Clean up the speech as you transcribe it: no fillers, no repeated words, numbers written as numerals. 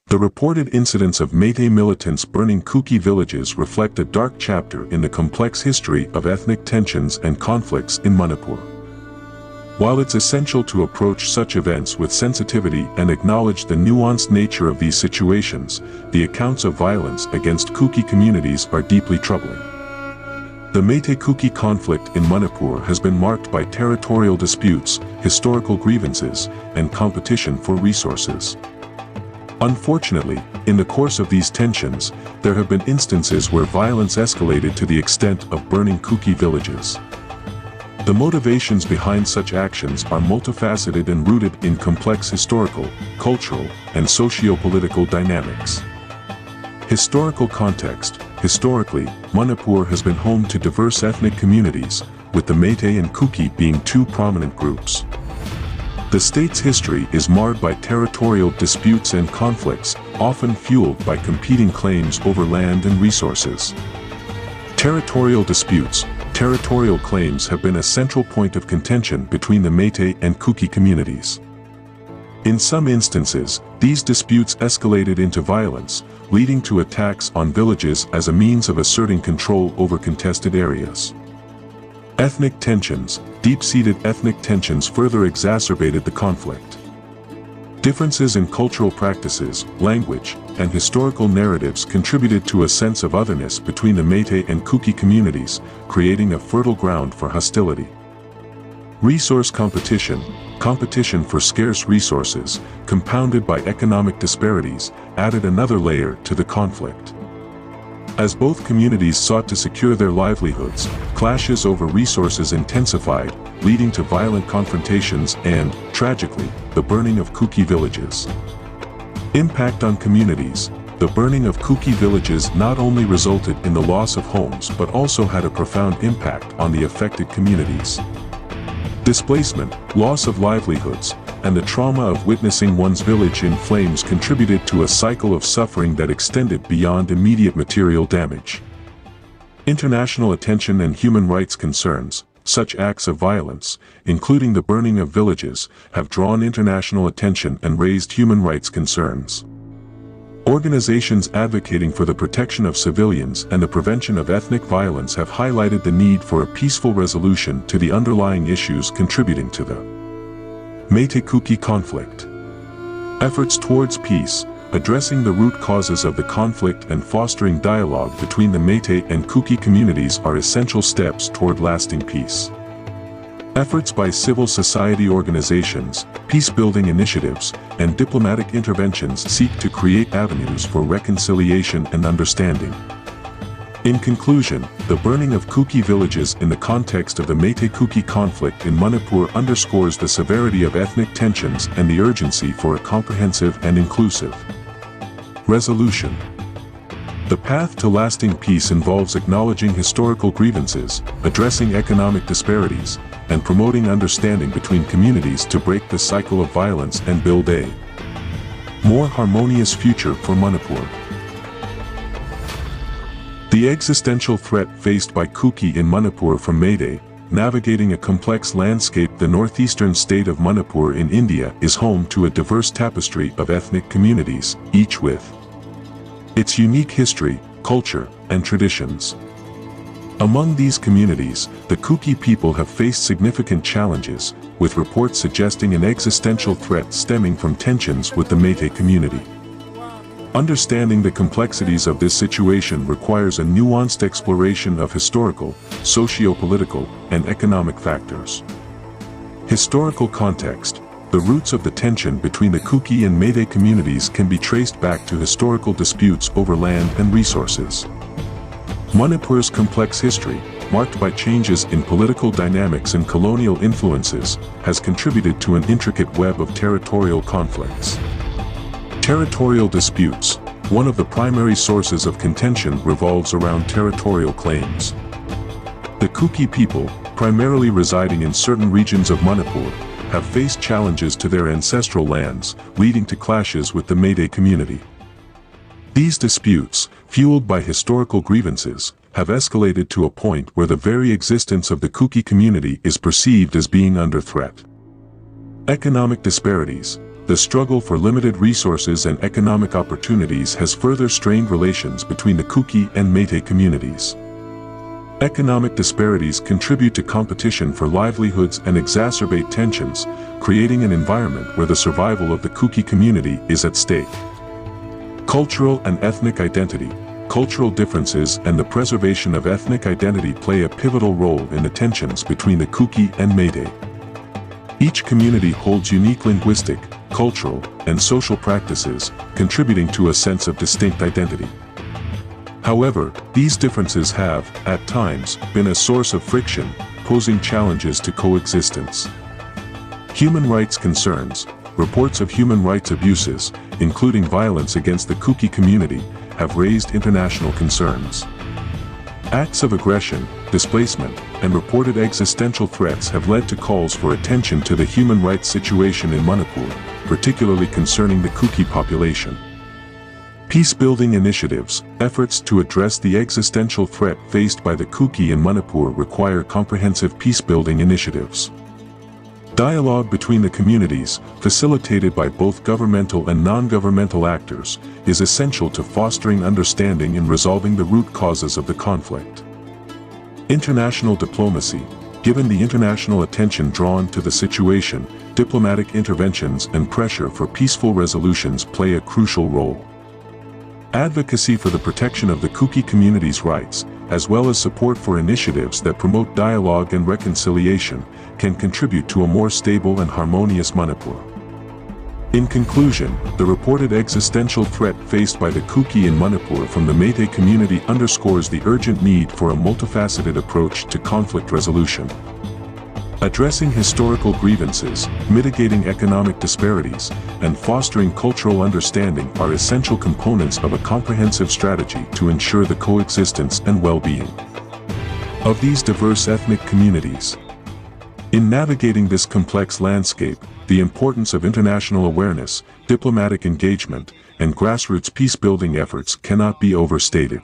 The reported incidents of Meitei militants burning Kuki villages reflect a dark chapter in the complex history of ethnic tensions and conflicts in Manipur. While it's essential to approach such events with sensitivity and acknowledge the nuanced nature of these situations, the accounts of violence against Kuki communities are deeply troubling. The Meitei-Kuki conflict in Manipur has been marked by territorial disputes, historical grievances, and competition for resources. Unfortunately, in the course of these tensions, there have been instances where violence escalated to the extent of burning Kuki villages. The motivations behind such actions are multifaceted and rooted in complex historical, cultural, and socio-political dynamics. Historical context. Historically, Manipur has been home to diverse ethnic communities, with the Meitei and Kuki being two prominent groups. The state's history is marred by territorial disputes and conflicts, often fueled by competing claims over land and resources. Territorial disputes. Territorial claims have been a central point of contention between the Meitei and Kuki communities. In some instances, these disputes escalated into violence, leading to attacks on villages as a means of asserting control over contested areas. Ethnic tensions. Deep-seated ethnic tensions further exacerbated the conflict. Differences in cultural practices, language, and historical narratives contributed to a sense of otherness between the Meitei and Kuki communities, creating a fertile ground for hostility. Resource competition. Competition for scarce resources, compounded by economic disparities, added another layer to the conflict. As both communities sought to secure their livelihoods, clashes over resources intensified, leading to violent confrontations and, tragically, the burning of Kuki villages. Impact on communities. The burning of Kuki villages not only resulted in the loss of homes but also had a profound impact on the affected communities. Displacement, loss of livelihoods, and the trauma of witnessing one's village in flames contributed to a cycle of suffering that extended beyond immediate material damage. International attention and human rights concerns. Such acts of violence, including the burning of villages, have drawn international attention and raised human rights concerns. Organizations advocating for the protection of civilians and the prevention of ethnic violence have highlighted the need for a peaceful resolution to the underlying issues contributing to the Meitei-Kuki conflict. Efforts towards peace, addressing the root causes of the conflict and fostering dialogue between the Meitei and Kuki communities are essential steps toward lasting peace. Efforts by civil society organizations, peace-building initiatives, and diplomatic interventions seek to create avenues for reconciliation and understanding. In conclusion, the burning of Kuki villages in the context of the Meitei-Kuki conflict in Manipur underscores the severity of ethnic tensions and the urgency for a comprehensive and inclusive resolution. The path to lasting peace involves acknowledging historical grievances, addressing economic disparities, and promoting understanding between communities to break the cycle of violence and build a more harmonious future for Manipur. The existential threat faced by Kuki in Manipur from Meitei, navigating a complex landscape. The northeastern state of Manipur in India is home to a diverse tapestry of ethnic communities, each with its unique history, culture, and traditions. Among these communities, the Kuki people have faced significant challenges, with reports suggesting an existential threat stemming from tensions with the Meitei community. Understanding the complexities of this situation requires a nuanced exploration of historical, socio-political, and economic factors. Historical context. The roots of the tension between the Kuki and Meitei communities can be traced back to historical disputes over land and resources. Manipur's complex history, marked by changes in political dynamics and colonial influences, has contributed to an intricate web of territorial conflicts. Territorial disputes. One of the primary sources of contention revolves around territorial claims. The Kuki people, primarily residing in certain regions of Manipur, have faced challenges to their ancestral lands, leading to clashes with the Meitei community. These disputes, fueled by historical grievances, have escalated to a point where the very existence of the Kuki community is perceived as being under threat. Economic disparities. the struggle for limited resources and economic opportunities has further strained relations between the Kuki and Meitei communities. Economic disparities contribute to competition for livelihoods and exacerbate tensions, creating an environment where the survival of the Kuki community is at stake. Cultural and ethnic identity. Cultural differences and the preservation of ethnic identity play a pivotal role in the tensions between the Kuki and Meitei. Each community holds unique linguistic, cultural, and social practices, contributing to a sense of distinct identity. However, these differences have, at times, been a source of friction, posing challenges to coexistence. Human rights concerns. Reports of human rights abuses, including violence against the Kuki community, have raised international concerns. Acts of aggression, displacement, and reported existential threats have led to calls for attention to the human rights situation in Manipur, particularly concerning the Kuki population. Peace-building initiatives. Efforts to address the existential threat faced by the Kuki in Manipur require comprehensive peace-building initiatives. Dialogue between the communities, facilitated by both governmental and non-governmental actors, is essential to fostering understanding and resolving the root causes of the conflict. International diplomacy. Given the international attention drawn to the situation, diplomatic interventions and pressure for peaceful resolutions play a crucial role. Advocacy for the protection of the Kuki community's rights, as well as support for initiatives that promote dialogue and reconciliation, can contribute to a more stable and harmonious Manipur. In conclusion, the reported existential threat faced by the Kuki in Manipur from the Meitei community underscores the urgent need for a multifaceted approach to conflict resolution. Addressing historical grievances, mitigating economic disparities, and fostering cultural understanding are essential components of a comprehensive strategy to ensure the coexistence and well-being of these diverse ethnic communities. In navigating this complex landscape, the importance of international awareness, diplomatic engagement, and grassroots peace-building efforts cannot be overstated.